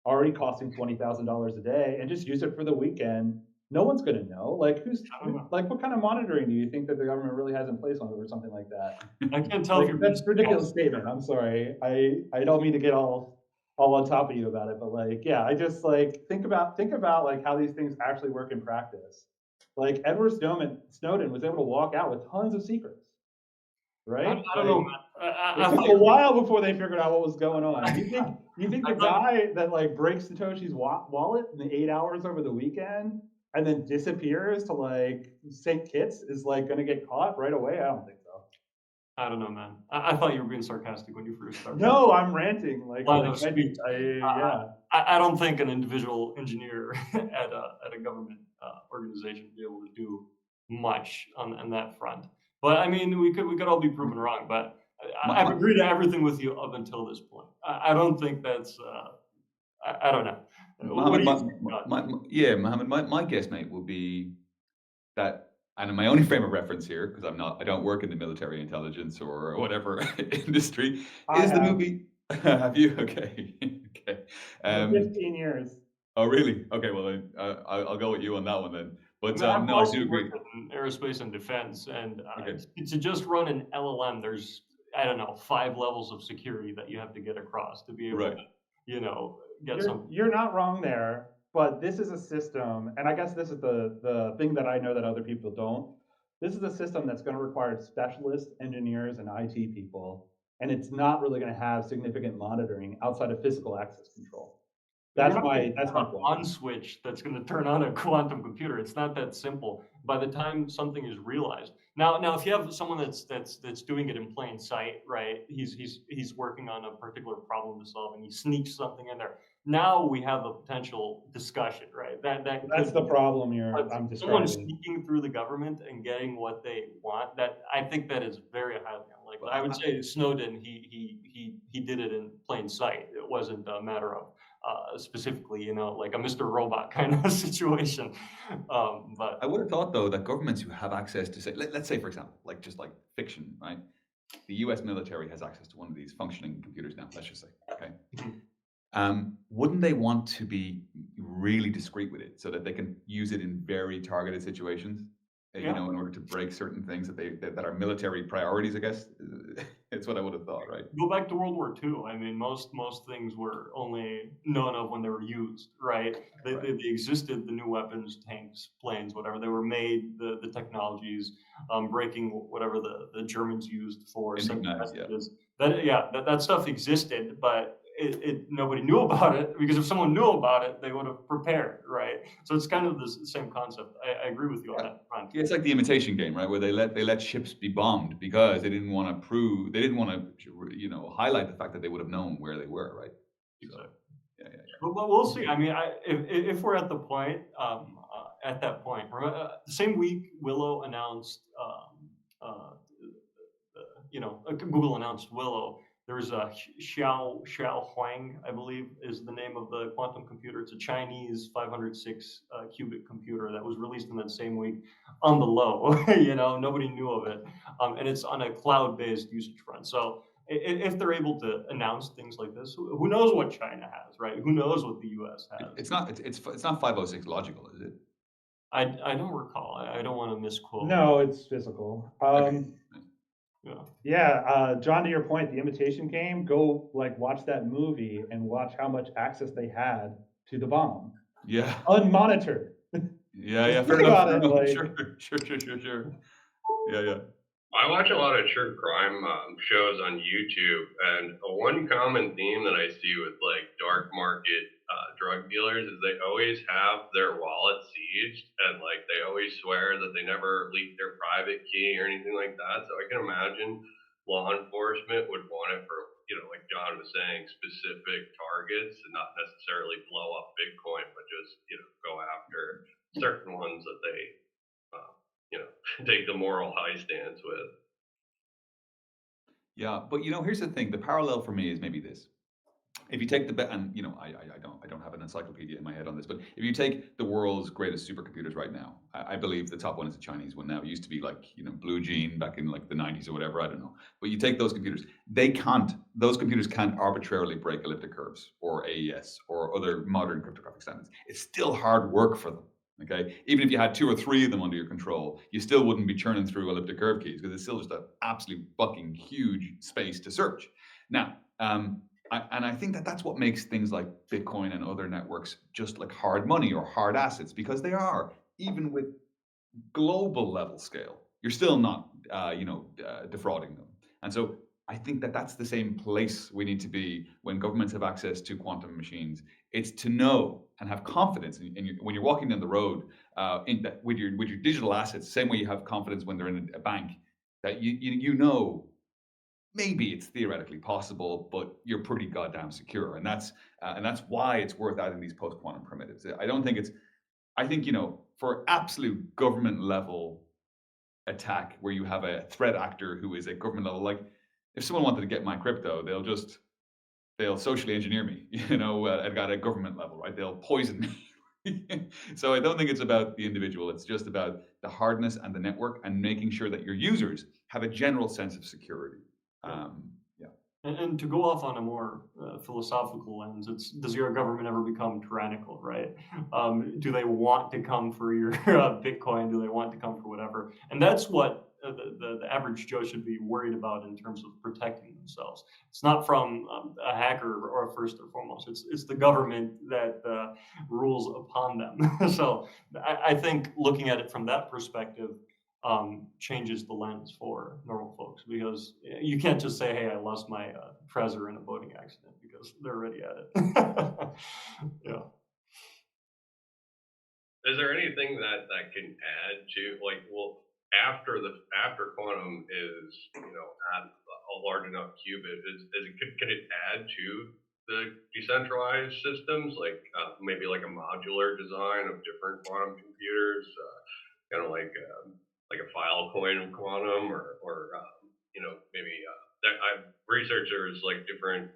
already costing $20,000 a day, and just use it for the weekend. No one's gonna know. Like I don't know. like what kind of monitoring do you think that the government really has in place on it or something like that? I can't tell if Like you're being that's a ridiculous sarcastic. statement. I'm sorry. I don't mean to get all on top of you about it, but like, yeah, I just like think about like how these things actually work in practice. Like Edward Snowden was able to walk out with tons of secrets, right? I don't know, Like man. it I took thought a you while before they figured out what was going on. You think were, you think I the thought guy that like breaks Satoshi's wallet in the 8 hours over the weekend and then disappears to like St. Kitts is like going to get caught right away? I don't think so. I don't know, man. I thought you were being sarcastic when you first started. No, I'm ranting. Like Line like of speech. yeah. I don't think an individual engineer at a government organization would be able to do much on that front. But I mean, we could all be proven wrong. But My, I've my, agreed to everything with you up until this point. I don't think that's. I don't know. What Mohammed, do you my, think, John? yeah, Mohammed, my guess, mate, will be that, and in my only frame of reference here, because I don't work in the military intelligence or whatever industry, I is the have movie. Have you? Okay, okay. for Um, 15 years. oh, really? Okay, well then I'll go with you on that one then. I But mean, I've no, I also do worked agree. in aerospace and defense, and Okay, to just run an LLM, there's I don't know 5 levels of security that you have to get across to be able right. to, you know, get You're something. you're not wrong there, but this is a system, and I guess this is the thing that I know that other people don't. This is a system that's going to require specialist engineers and IT people, and it's not really going to have significant monitoring outside of physical access control. You're That's not going my to that's have my an point. on switch that's going to turn on a quantum computer. It's not that simple. By the time something is realized, now if you have someone that's doing it in plain sight, right? He's working on a particular problem to solve, and he sneaks something in there. Now we have a potential discussion, right? That That's could the be. problem But I'm someone describing. sneaking through the government and getting what they want, that I think that is very highly unlikely. Well, I would say Snowden, he did it in plain sight. It wasn't a matter of specifically, like a Mr. Robot kind of situation. But I would have thought though that governments who have access to, say, let's say for example, like just like fiction, right? The U.S. military has access to one of these functioning computers now. Let's just say, okay. Wouldn't they want to be really discreet with it so that they can use it in very targeted situations? yeah, In order to break certain things that are military priorities, I guess. It's what I would have thought, right? go back to World War II. I mean, most things were only known of when they were used, right? They, Right. they, they existed, the new weapons, tanks, planes, whatever. They were made, the technologies, breaking whatever the Germans used for sending Enigma, yeah. messages. That stuff existed, but nobody knew about it because if someone knew about it, they would have prepared, right? So it's kind of the same concept. I agree with you on Yeah. that front. Yeah, it's like the imitation game, right? Where they let ships be bombed because they didn't want to highlight the fact that they would have known where they were, right? So Exactly. yeah, yeah, But we'll see. I mean, if we're at the point, at that point, the same week Willow announced, Google announced Willow. There's a Xiao Huang, I believe, is the name of the quantum computer. It's a Chinese 506 qubit computer that was released in that same week on the low. Nobody knew of it, and it's on a cloud-based usage front. So if they're able to announce things like this, who knows what China has, right? Who knows what the U.S. has? It's not 506 logical, is it? I don't recall. I don't want to misquote. No, it's physical. Okay. Yeah. Yeah, John, to your point, the Imitation Game, go like watch that movie and watch how much access they had to the bomb, Yeah. unmonitored. Yeah, Just yeah, fair think enough, about fair it, enough. like Sure. Yeah, yeah. I watch a lot of true crime shows on YouTube, and one common theme that I see with like dark market drug dealers is they always have their wallet seized, and like they always swear that they never leaked their private key or anything like that. So I can imagine law enforcement would want it for, like John was saying, specific targets, and not necessarily blow up Bitcoin, but just go after certain ones that they uh, take the moral high stance with. Yeah, but here's the thing. The parallel for me is maybe this. If you take and I don't have an encyclopedia in my head on this, but if you take the world's greatest supercomputers right now, I believe the top one is a Chinese one now. It used to be like Blue Gene back in like the 90s or whatever. I don't know. But you take those computers, those computers can't arbitrarily break elliptic curves or AES or other modern cryptographic standards. It's still hard work for them. Okay, even if you had 2 or 3 of them under your control, you still wouldn't be churning through elliptic curve keys because it's still just an absolute fucking huge space to search. Now, and I think that that's what makes things like Bitcoin and other networks just like hard money or hard assets, because they are, even with global level scale, you're still not, defrauding them. And so I think that that's the same place we need to be when governments have access to quantum machines. It's to know and have confidence when you're walking down the road with your digital assets, same way you have confidence when they're in a bank, that maybe it's theoretically possible, but you're pretty goddamn secure, and that's why it's worth adding these post-quantum primitives. I think for absolute government level attack, where you have a threat actor who is a government level, like if someone wanted to get my crypto, they'll socially engineer me, at a government level, right? They'll poison me. So I don't think it's about the individual. It's just about the hardness and the network and making sure that your users have a general sense of security. Yeah. And to go off on a more philosophical lens, does your government ever become tyrannical, right? Do they want to come for your Bitcoin? Do they want to come for whatever? And that's what the average Joe should be worried about in terms of protecting themselves. It's not from a hacker or first and foremost. It's the government that rules upon them. So I think looking at it from that perspective changes the lens for normal folks, because you can't just say, "Hey, I lost my Trezor in a boating accident," because they're already at it. Yeah. Is there anything that can add to, like, well, after quantum is at a large enough qubit, is it could it add to the decentralized systems, like maybe like a modular design of different quantum computers, kind of like a file coin of quantum, or maybe that I researchers like different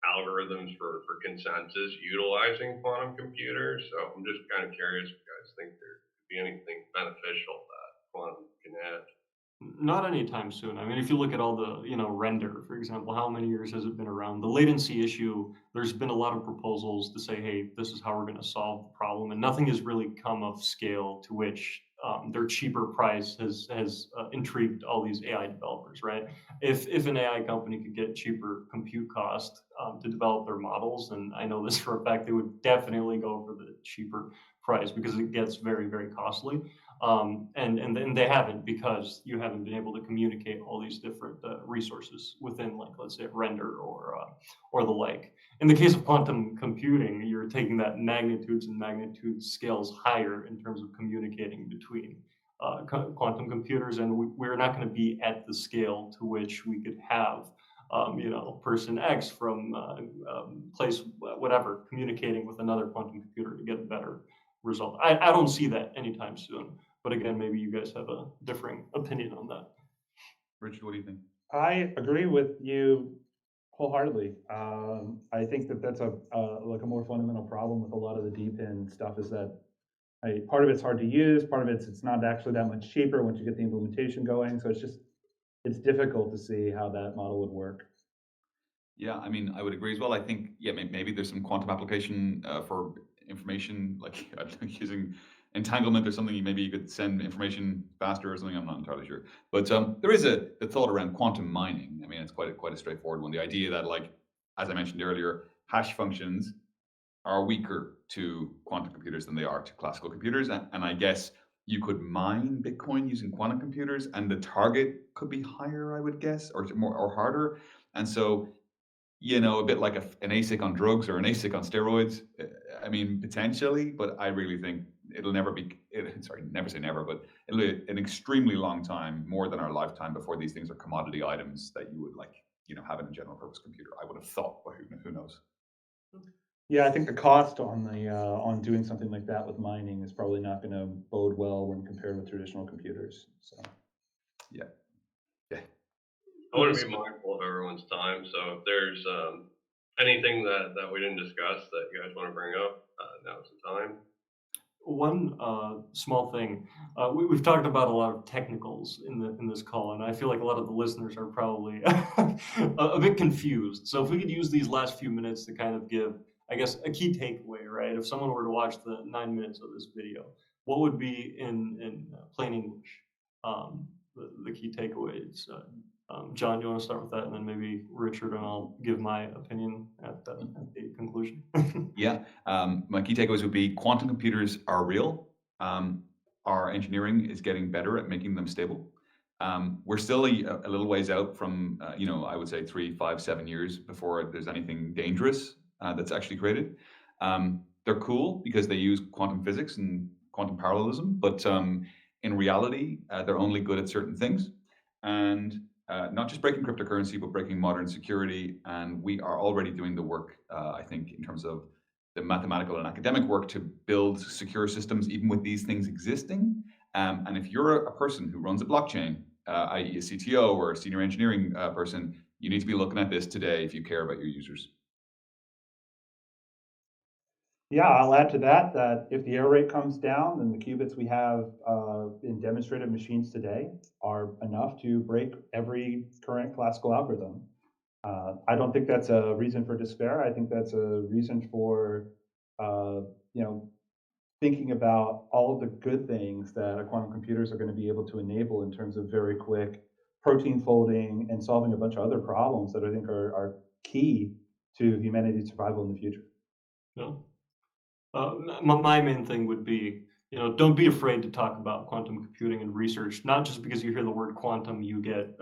algorithms for consensus utilizing quantum computers. So I'm just kind of curious if you guys think there could be anything beneficial that quantum can add. Not anytime soon. I mean, if you look at all the, render, for example, how many years has it been around? The latency issue, there's been a lot of proposals to say, hey, this is how we're going to solve the problem. And nothing has really come of scale to which their cheaper price has intrigued all these AI developers, right? If an AI company could get cheaper compute cost to develop their models, and I know this for a fact, they would definitely go for the cheaper price because it gets very, very costly. And they haven't, because you haven't been able to communicate all these different resources within, like, let's say, render or the like. In the case of quantum computing, you're taking that magnitudes and magnitude scales higher in terms of communicating between quantum computers, and we're not going to be at the scale to which we could have person X from place whatever communicating with another quantum computer to get a better result. I don't see that anytime soon. But again, maybe you guys have a differing opinion on that. Richard, what do you think? I agree with you wholeheartedly. I think that that's like a more fundamental problem with a lot of the DePIN stuff, is that part of it's hard to use, part of it's not actually that much cheaper once you get the implementation going. So it's difficult to see how that model would work. Yeah, I mean, I would agree as well. I think, yeah, maybe there's some quantum application for information, like using entanglement or something. Maybe you could send information faster or something. I'm not entirely sure, but there is the thought around quantum mining. I mean, it's quite a straightforward one. The idea that, like, as I mentioned earlier, hash functions are weaker to quantum computers than they are to classical computers, and I guess you could mine Bitcoin using quantum computers, and the target could be higher, I would guess, or more or harder, and so a bit like an ASIC on drugs or an ASIC on steroids. I mean, potentially, but I really think it'll never be. Sorry, never say never, but it'll be an extremely long time, more than our lifetime, before these things are commodity items that you would have in a general purpose computer. I would have thought, but who knows? Yeah, I think the cost on doing something like that with mining is probably not going to bode well when compared with traditional computers. So Yeah, yeah. I want to be mindful of everyone's time. So if there's anything that we didn't discuss that you guys want to bring up, now's the time. One small thing, we've talked about a lot of technicals in this call, and I feel like a lot of the listeners are probably a bit confused. So if we could use these last few minutes to kind of give, I guess, a key takeaway, right? If someone were to watch the 9 minutes of this video, what would be in plain English the key takeaways? John, you want to start with that, and then maybe Richard, and I'll give my opinion at the conclusion. Yeah. My key takeaways would be quantum computers are real. Our engineering is getting better at making them stable. We're still a little ways out from, I would say 3, 5, 7 years before there's anything dangerous that's actually created. They're cool because they use quantum physics and quantum parallelism, but in reality, they're only good at certain things. And not just breaking cryptocurrency, but breaking modern security. And we are already doing the work, I think, in terms of the mathematical and academic work to build secure systems, even with these things existing. And if you're a person who runs a blockchain, i.e. a CTO or a senior engineering person, you need to be looking at this today if you care about your users. yeah, I'll add to that if the error rate comes down, then the qubits we have in demonstrated machines today are enough to break every current classical algorithm. I don't think that's a reason for despair. I think that's a reason for uh, you know thinking about all of the good things that quantum computers are going to be able to enable in terms of very quick protein folding and solving a bunch of other problems that I think are key to humanity's survival in the future. Yeah. My main thing would be, don't be afraid to talk about quantum computing and research. Not just because you hear the word quantum, you get,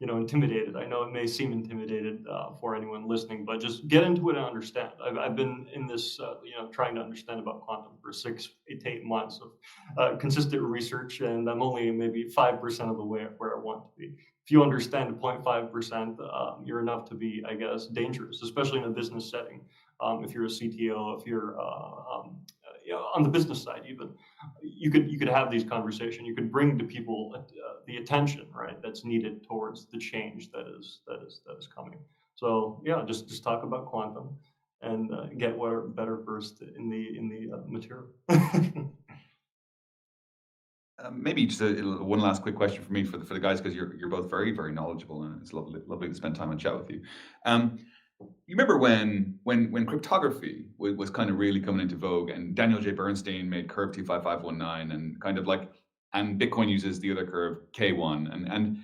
intimidated. I know it may seem intimidated for anyone listening, but just get into it and understand. I've been in this, trying to understand about quantum for 6 to 8 months of consistent research, and I'm only maybe 5% of the way where I want to be. If you understand 0.5%, you're enough to be, I guess, dangerous, especially in a business setting. If you're a CTO, if you're on the business side, even you could have these conversations. You could bring to people the attention, right, that's needed towards the change that is coming. So yeah, just talk about quantum and get better versed in the material. Maybe just one last quick question for me for the guys, because you're both very, very knowledgeable, and it's lovely to spend time and chat with you. You remember when cryptography was kind of really coming into vogue, and Daniel J. Bernstein made curve 25519, and kind of like, and Bitcoin uses the other curve K1, and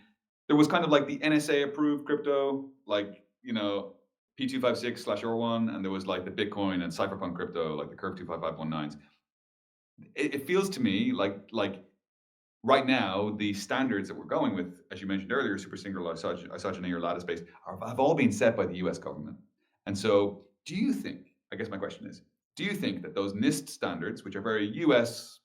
there was kind of like the NSA approved crypto, like P256/R1, and there was like the Bitcoin and cypherpunk crypto, like the curve 25519s. It feels to me like right now, the standards that we're going with, as you mentioned earlier, super singular isogeny or lattice based, have all been set by the US government. And so, do you think, I guess my question is, do you think that those NIST standards, which are very US,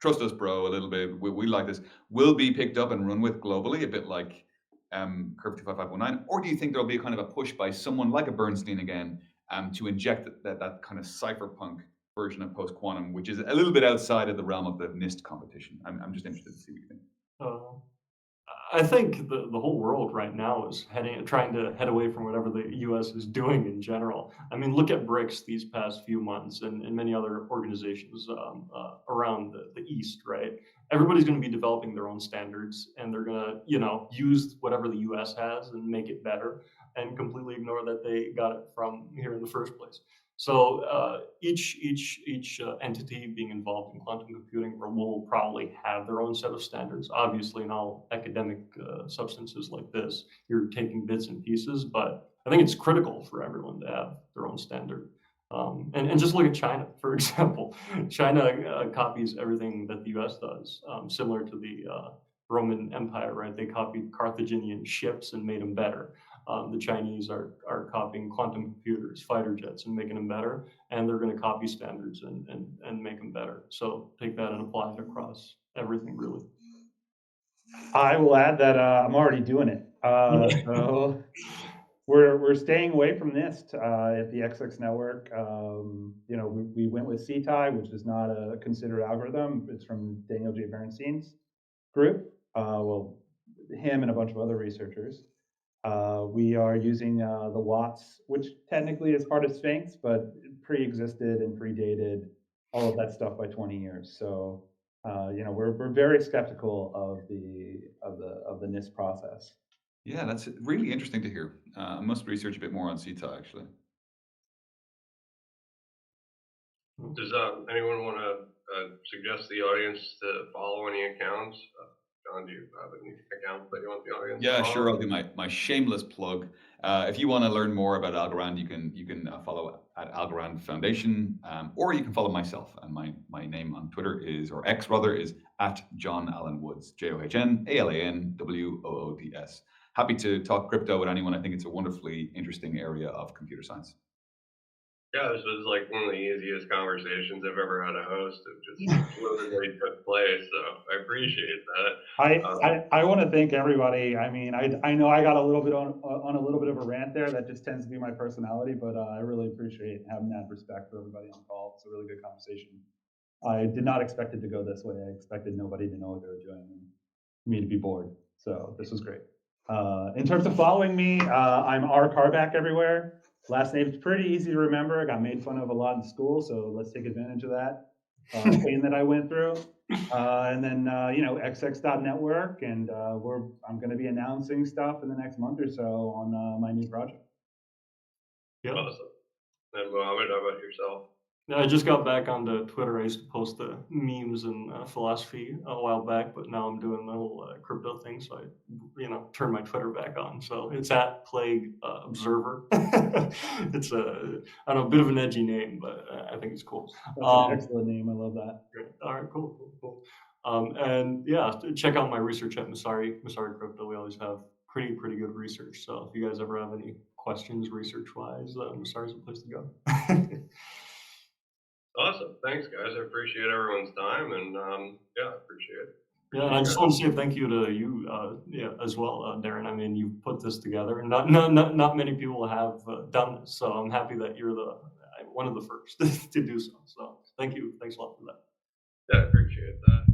trust us, bro, a little bit, we like this, will be picked up and run with globally, a bit like Curve 25519? Or do you think there'll be a kind of a push by someone like a Bernstein again to inject that kind of cypherpunk version of post-quantum, which is a little bit outside of the realm of the NIST competition? I'm just interested to see what you think. I think the whole world right now is trying to head away from whatever the U.S. is doing in general. I mean, look at BRICS these past few months and many other organizations around the East, right? Everybody's going to be developing their own standards, and they're going to, use whatever the U.S. has and make it better, and completely ignore that they got it from here in the first place. So each entity being involved in quantum computing will probably have their own set of standards. Obviously, in all academic substances like this, you're taking bits and pieces, but I think it's critical for everyone to have their own standard. And just look at China, for example. China copies everything that the U.S. does, similar to the Roman Empire, right? They copied Carthaginian ships and made them better. The Chinese are copying quantum computers, fighter jets, and making them better, and they're going to copy standards and make them better. So take that and apply it across everything, really. I will add that I'm already doing it. So we're staying away from NIST at the XX network. We went with CTI, which is not a considered algorithm. It's from Daniel J. Bernstein's group. Him and a bunch of other researchers. We are using the Watts, which technically is part of Sphinx, but pre-existed and predated all of that stuff by 20 years. So we're very skeptical of the NIST process. Yeah, that's really interesting to hear. I must research a bit more on CETA, actually. Does anyone want to suggest the audience to follow any accounts? John, do you have any accounts that you want the audience to Yeah, follow? sure. I'll do my shameless plug. If you want to learn more about Algorand, you can follow at Algorand Foundation, or you can follow myself. And my name on Twitter is, or X rather, is at John Allen Woods, JohnAlanWoods. Happy to talk crypto with anyone. I think it's a wonderfully interesting area of computer science. Yeah, this was like one of the easiest conversations I've ever had a host. It just literally took place, so I appreciate that. I want to thank everybody. I mean, I know I got a little bit on a little bit of a rant there. That just tends to be my personality, but I really appreciate having that respect for everybody on the call. It's a really good conversation. I did not expect it to go this way. I expected nobody to know what they were doing and me to be bored. So this was great. In terms of following me, I'm R Carback everywhere. Last name's pretty easy to remember. I got made fun of a lot in school, so let's take advantage of that pain that I went through. And then XX.network, and I'm going to be announcing stuff in the next month or so on my new project. Yeah. Awesome. And Mohammad, how about yourself? I just got back onto Twitter. I used to post the memes and philosophy a while back, but now I'm doing the whole crypto thing. So I, turned my Twitter back on. So it's at Plague Observer. It's I don't know, a bit of an edgy name, but I think it's cool. That's an excellent name. I love that. Great. All right, cool. And yeah, check out my research at Messari Crypto. We always have pretty good research. So if you guys ever have any questions research-wise, Messari's the place to go. Awesome. Thanks, guys. I appreciate everyone's time, and I appreciate it. Yeah, and I just want to say thank you to you, as well, Darren. I mean, you put this together, and not many people have done this. So I'm happy that you're one of the first to do so. So thank you. Thanks a lot for that. Yeah, I appreciate that.